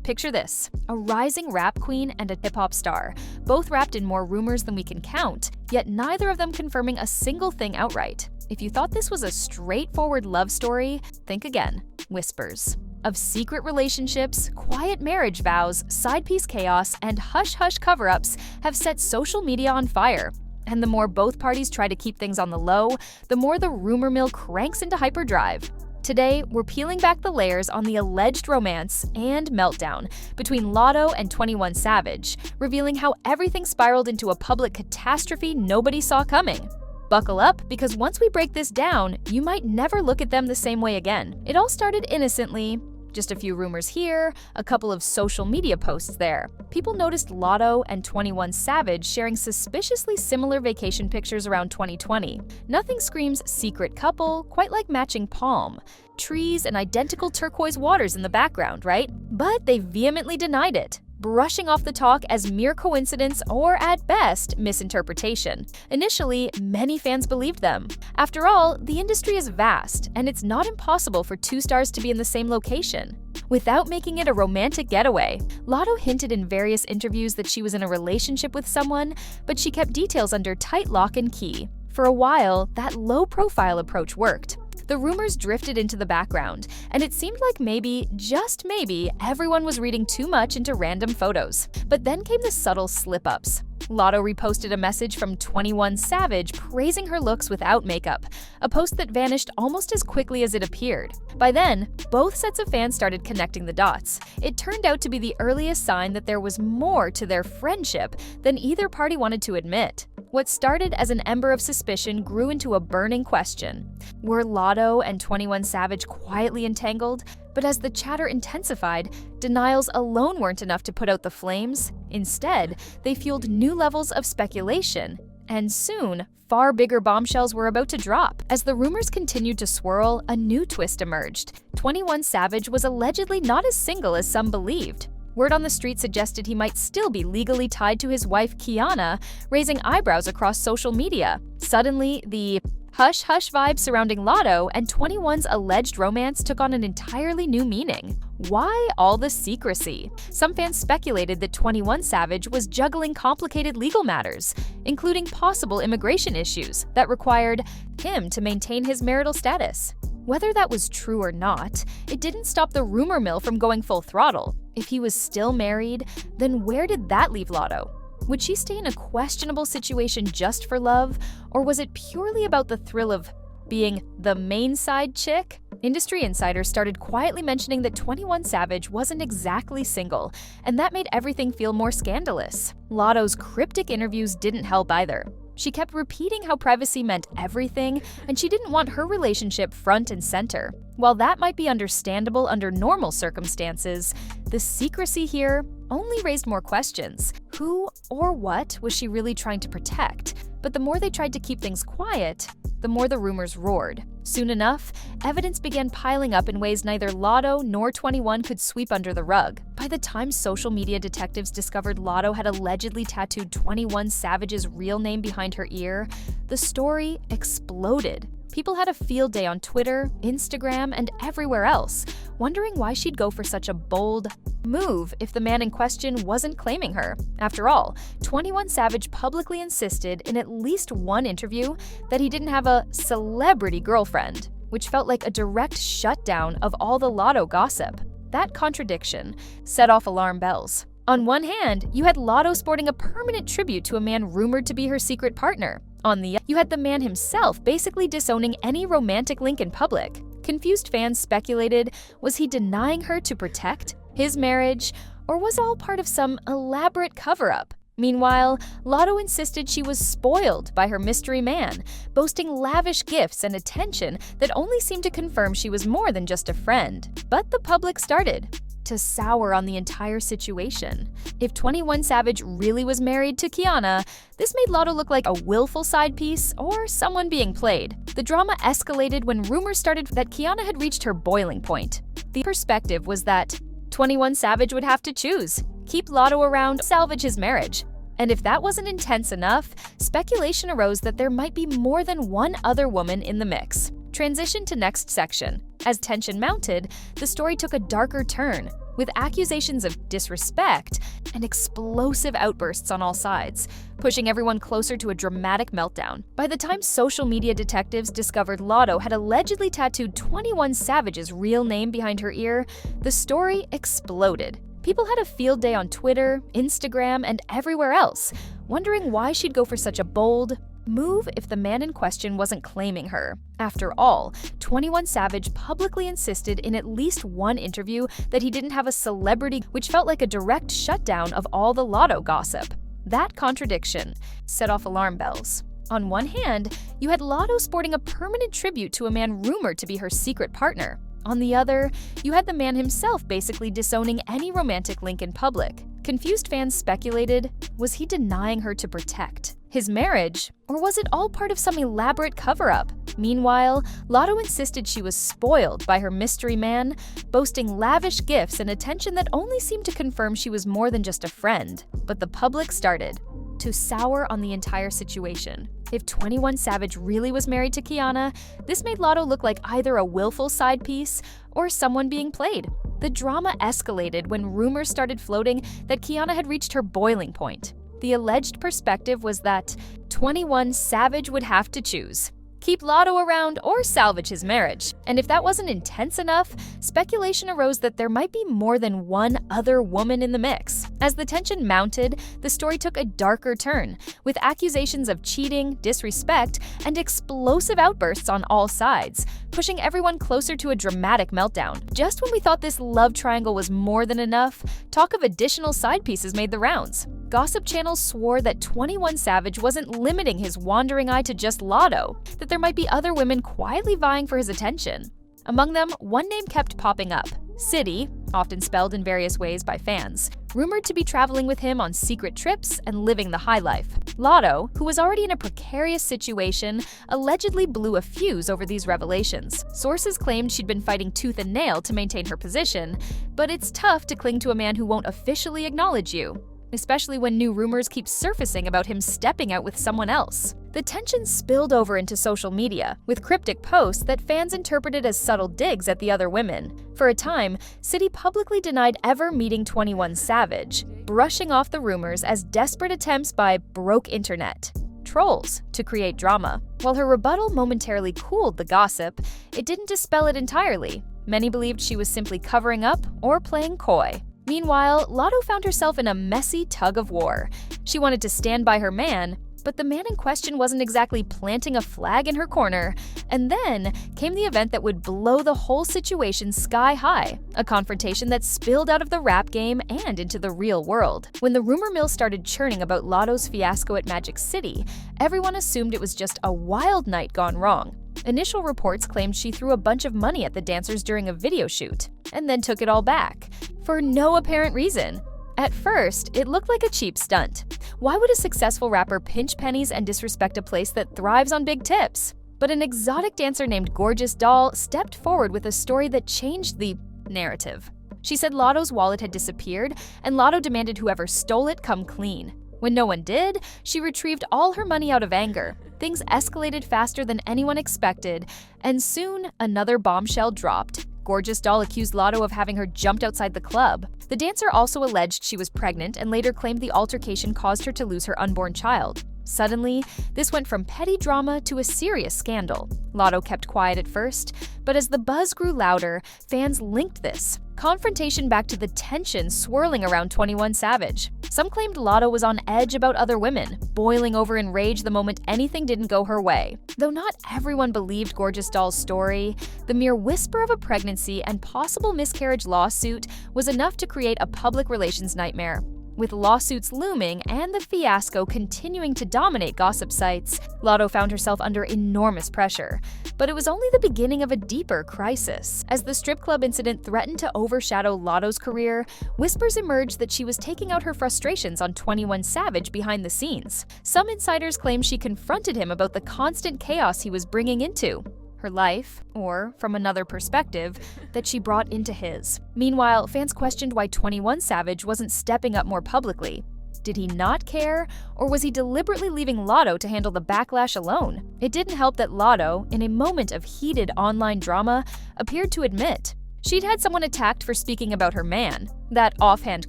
Picture this: a rising rap queen and a hip-hop star, both wrapped in more rumors than we can count, yet neither of them confirming a single thing outright. If you thought this was a straightforward love story, think again. Whispers of secret relationships, quiet marriage vows, side-piece chaos, and hush-hush cover-ups have set social media on fire. And the more both parties try to keep things on the low, the more the rumor mill cranks into hyperdrive. Today, we're peeling back the layers on the alleged romance and meltdown between Latto and 21 Savage, revealing how everything spiraled into a public catastrophe nobody saw coming. Buckle up, because once we break this down, you might never look at them the same way again. It all started innocently. Just a few rumors here, a couple of social media posts there. People noticed Latto and 21 Savage sharing suspiciously similar vacation pictures around 2020. Nothing screams secret couple quite like matching palm, trees, and identical turquoise waters in the background, right? But they vehemently denied it, brushing off the talk as mere coincidence or, at best, misinterpretation. Initially, many fans believed them. After all, the industry is vast, and it's not impossible for two stars to be in the same location. Without making it a romantic getaway, Latto hinted in various interviews that she was in a relationship with someone, but she kept details under tight lock and key. For a while, that low-profile approach worked. The rumors drifted into the background, and it seemed like maybe, just maybe, everyone was reading too much into random photos. But then came the subtle slip-ups. Latto reposted a message from 21 Savage praising her looks without makeup, a post that vanished almost as quickly as it appeared. By then, both sets of fans started connecting the dots. It turned out to be the earliest sign that there was more to their friendship than either party wanted to admit. What started as an ember of suspicion grew into a burning question. Were Latto and 21 Savage quietly entangled? But as the chatter intensified, denials alone weren't enough to put out the flames. Instead, they fueled new levels of speculation. And soon, far bigger bombshells were about to drop. As the rumors continued to swirl, a new twist emerged. 21 Savage was allegedly not as single as some believed. Word on the street suggested he might still be legally tied to his wife Kiana, raising eyebrows across social media. Suddenly, the hush-hush vibe surrounding Latto and 21's alleged romance took on an entirely new meaning. Why all the secrecy? Some fans speculated that 21 Savage was juggling complicated legal matters, including possible immigration issues that required him to maintain his marital status. Whether that was true or not, it didn't stop the rumor mill from going full throttle. If he was still married, then where did that leave Latto? Would she stay in a questionable situation just for love, or was it purely about the thrill of being the main side chick? Industry insiders started quietly mentioning that 21 Savage wasn't exactly single, and that made everything feel more scandalous. Latto's cryptic interviews didn't help either. She kept repeating how privacy meant everything, and she didn't want her relationship front and center. While that might be understandable under normal circumstances, the secrecy here only raised more questions. Who or what was she really trying to protect? But the more they tried to keep things quiet, the more the rumors roared. Soon enough, evidence began piling up in ways neither Latto nor 21 could sweep under the rug. By the time social media detectives discovered Latto had allegedly tattooed 21 Savage's real name behind her ear, the story exploded. People had a field day on Twitter, Instagram, and everywhere else, wondering why she'd go for such a bold move if the man in question wasn't claiming her. After all, 21 Savage publicly insisted in at least one interview that he didn't have a celebrity girlfriend, which felt like a direct shutdown of all the Latto gossip. That contradiction set off alarm bells. On one hand, you had Latto sporting a permanent tribute to a man rumored to be her secret partner. On the other, you had the man himself basically disowning any romantic link in public. Confused fans speculated, was he denying her to protect his marriage, or was it all part of some elaborate cover-up? Meanwhile, Latto insisted she was spoiled by her mystery man, boasting lavish gifts and attention that only seemed to confirm she was more than just a friend. But the public started to sour on the entire situation. If 21 Savage really was married to Kiana, this made Latto look like a willful side piece or someone being played. The drama escalated when rumors started that Kiana had reached her boiling point. The perspective was that 21 Savage would have to choose: keep Latto around, salvage his marriage. And if that wasn't intense enough, speculation arose that there might be more than one other woman in the mix. Transition to next section. As tension mounted, the story took a darker turn. with accusations of disrespect and explosive outbursts on all sides, pushing everyone closer to a dramatic meltdown. By the time social media detectives discovered Latto had allegedly tattooed 21 Savage's real name behind her ear, the story exploded. People had a field day on Twitter, Instagram, and everywhere else, wondering why she'd go for such a bold move if the man in question wasn't claiming her. After all, 21 Savage publicly insisted in at least one interview that he didn't have a celebrity, which felt like a direct shutdown of all the Latto gossip. That contradiction set off alarm bells. On one hand, you had Latto sporting a permanent tribute to a man rumored to be her secret partner. On the other, you had the man himself basically disowning any romantic link in public. Confused fans speculated, was he denying her to protect his marriage, or was it all part of some elaborate cover-up? Meanwhile, Latto insisted she was spoiled by her mystery man, boasting lavish gifts and attention that only seemed to confirm she was more than just a friend. But the public started to sour on the entire situation. If 21 Savage really was married to Kiana, this made Latto look like either a willful side piece or someone being played. The drama escalated when rumors started floating that Kiana had reached her boiling point. The alleged perspective was that 21 Savage would have to choose: keep Latto around or salvage his marriage. And if that wasn't intense enough, speculation arose that there might be more than one other woman in the mix. As the tension mounted, the story took a darker turn, with accusations of cheating, disrespect, and explosive outbursts on all sides, pushing everyone closer to a dramatic meltdown. Just when we thought this love triangle was more than enough, talk of additional side pieces made the rounds. Gossip channels swore that 21 Savage wasn't limiting his wandering eye to just Latto, that there might be other women quietly vying for his attention. Among them, one name kept popping up: City, often spelled in various ways by fans, rumored to be traveling with him on secret trips and living the high life. Latto, who was already in a precarious situation, allegedly blew a fuse over these revelations. Sources claimed she'd been fighting tooth and nail to maintain her position, but it's tough to cling to a man who won't officially acknowledge you, especially when new rumors keep surfacing about him stepping out with someone else. The tension spilled over into social media, with cryptic posts that fans interpreted as subtle digs at the other women. For a time, City publicly denied ever meeting 21 Savage, brushing off the rumors as desperate attempts by broke internet trolls to create drama. While her rebuttal momentarily cooled the gossip, it didn't dispel it entirely. Many believed she was simply covering up or playing coy. Meanwhile, Latto found herself in a messy tug of war. She wanted to stand by her man, but the man in question wasn't exactly planting a flag in her corner. And then came the event that would blow the whole situation sky high, a confrontation that spilled out of the rap game and into the real world. When the rumor mill started churning about Latto's fiasco at Magic City, everyone assumed it was just a wild night gone wrong. Initial reports claimed she threw a bunch of money at the dancers during a video shoot, and then took it all back, for no apparent reason. At first, it looked like a cheap stunt. Why would a successful rapper pinch pennies and disrespect a place that thrives on big tips? But an exotic dancer named Gorgeous Doll stepped forward with a story that changed the narrative. She said Latto's wallet had disappeared, and Latto demanded whoever stole it come clean. When no one did, she retrieved all her money out of anger. Things escalated faster than anyone expected, and soon another bombshell dropped. Gorgeous Doll accused Latto of having her jumped outside the club. The dancer also alleged she was pregnant and later claimed the altercation caused her to lose her unborn child. Suddenly, this went from petty drama to a serious scandal. Latto kept quiet at first, but as the buzz grew louder, fans linked this confrontation back to the tension swirling around 21 Savage. Some claimed Latto was on edge about other women, boiling over in rage the moment anything didn't go her way. Though not everyone believed Gorgeous Doll's story, the mere whisper of a pregnancy and possible miscarriage lawsuit was enough to create a public relations nightmare. With lawsuits looming and the fiasco continuing to dominate gossip sites, Latto found herself under enormous pressure. But it was only the beginning of a deeper crisis. As the strip club incident threatened to overshadow Latto's career, whispers emerged that she was taking out her frustrations on 21 Savage behind the scenes. Some insiders claim she confronted him about the constant chaos he was bringing into her life, or, from another perspective, that she brought into his. Meanwhile, fans questioned why 21 Savage wasn't stepping up more publicly. Did he not care, or was he deliberately leaving Latto to handle the backlash alone? It didn't help that Latto, in a moment of heated online drama, appeared to admit she'd had someone attacked for speaking about her man. That offhand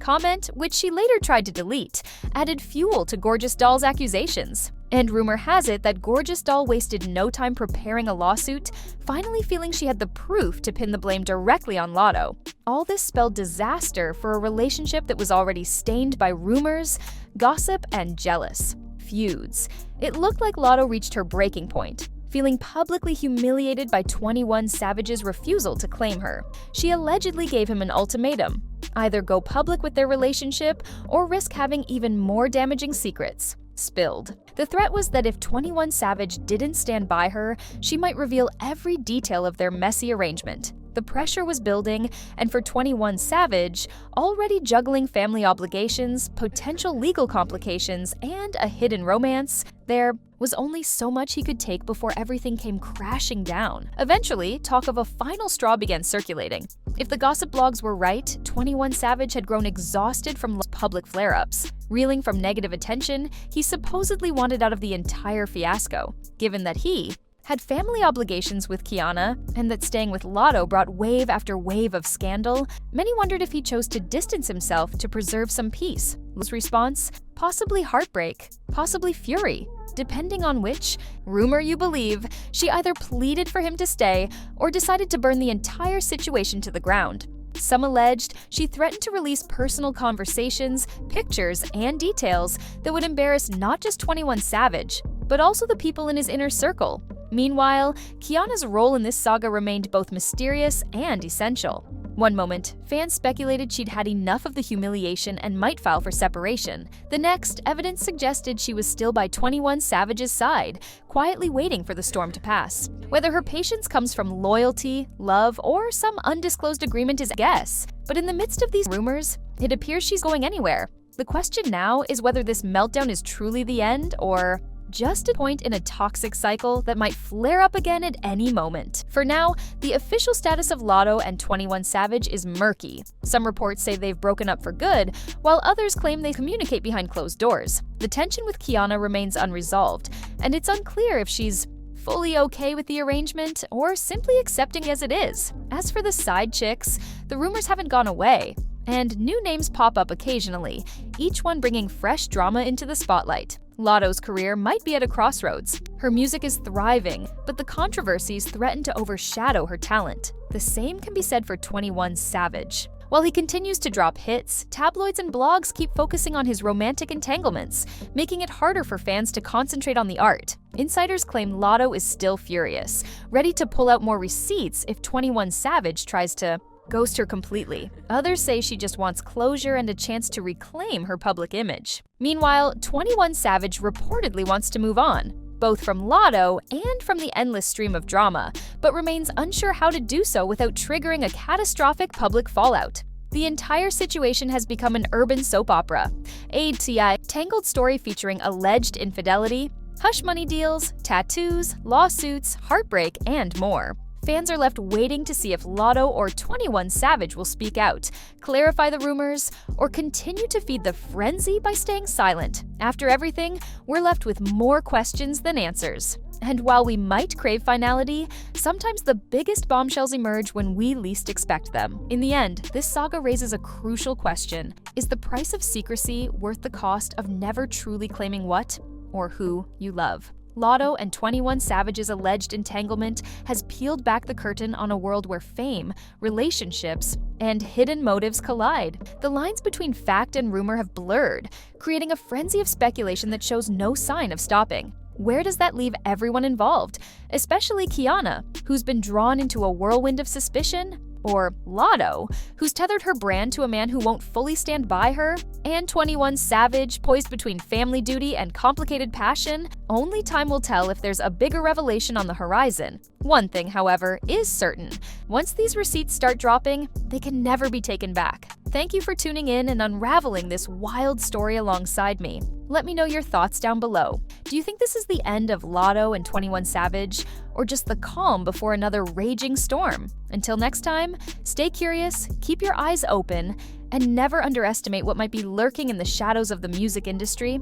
comment, which she later tried to delete, added fuel to Gorgeous Doll's accusations. And rumor has it that Gorgeous Doll wasted no time preparing a lawsuit, finally feeling she had the proof to pin the blame directly on Latto. All this spelled disaster for a relationship that was already stained by rumors, gossip, and jealous feuds. It looked like Latto reached her breaking point, feeling publicly humiliated by 21 Savage's refusal to claim her. She allegedly gave him an ultimatum: either go public with their relationship or risk having even more damaging secrets spilled. The threat was that if 21 Savage didn't stand by her, she might reveal every detail of their messy arrangement. The pressure was building, and for 21 Savage, already juggling family obligations, potential legal complications, and a hidden romance, there was only so much he could take before everything came crashing down. Eventually, talk of a final straw began circulating. If the gossip blogs were right, 21 Savage had grown exhausted from public flare-ups. Reeling from negative attention, he supposedly wanted out of the entire fiasco, given that he had family obligations with Kiana, and that staying with Latto brought wave after wave of scandal. Many wondered if he chose to distance himself to preserve some peace. His response? Possibly heartbreak, possibly fury. Depending on which rumor you believe, she either pleaded for him to stay or decided to burn the entire situation to the ground. Some alleged she threatened to release personal conversations, pictures, and details that would embarrass not just 21 Savage, but also the people in his inner circle. Meanwhile, Kiana's role in this saga remained both mysterious and essential. One moment, fans speculated she'd had enough of the humiliation and might file for separation. The next, evidence suggested she was still by 21 Savage's side, quietly waiting for the storm to pass. Whether her patience comes from loyalty, love, or some undisclosed agreement is a guess. But in the midst of these rumors, it appears she's going anywhere. The question now is whether this meltdown is truly the end, or just a point in a toxic cycle that might flare up again at any moment. For now, the official status of Latto and 21 Savage is murky. Some reports say they've broken up for good, while others claim they communicate behind closed doors. The tension with Kiana remains unresolved, and it's unclear if she's fully okay with the arrangement or simply accepting as it is. As for the side chicks, the rumors haven't gone away, and new names pop up occasionally, each one bringing fresh drama into the spotlight. Latto's career might be at a crossroads. Her music is thriving, but the controversies threaten to overshadow her talent. The same can be said for 21 Savage. While he continues to drop hits, tabloids and blogs keep focusing on his romantic entanglements, making it harder for fans to concentrate on the art. Insiders claim Latto is still furious, ready to pull out more receipts if 21 Savage tries to ghost her completely. Others say she just wants closure and a chance to reclaim her public image. Meanwhile, 21 Savage reportedly wants to move on, both from Latto and from the endless stream of drama, but remains unsure how to do so without triggering a catastrophic public fallout. The entire situation has become an urban soap opera, a tangled story featuring alleged infidelity, hush money deals, tattoos, lawsuits, heartbreak, and more. Fans are left waiting to see if Latto or 21 Savage will speak out, clarify the rumors, or continue to feed the frenzy by staying silent. After everything, we're left with more questions than answers. And while we might crave finality, sometimes the biggest bombshells emerge when we least expect them. In the end, this saga raises a crucial question. Is the price of secrecy worth the cost of never truly claiming what or who you love? Latto and 21 Savage's alleged entanglement has peeled back the curtain on a world where fame, relationships, and hidden motives collide. The lines between fact and rumor have blurred, creating a frenzy of speculation that shows no sign of stopping. Where does that leave everyone involved, especially Kiana, who's been drawn into a whirlwind of suspicion? Or Latto, who's tethered her brand to a man who won't fully stand by her? And 21 Savage, poised between family duty and complicated passion? Only time will tell if there's a bigger revelation on the horizon. One thing, however, is certain. Once these receipts start dropping, they can never be taken back. Thank you for tuning in and unraveling this wild story alongside me. Let me know your thoughts down below. Do you think this is the end of Latto and 21 Savage, or just the calm before another raging storm? Until next time, stay curious, keep your eyes open, and never underestimate what might be lurking in the shadows of the music industry.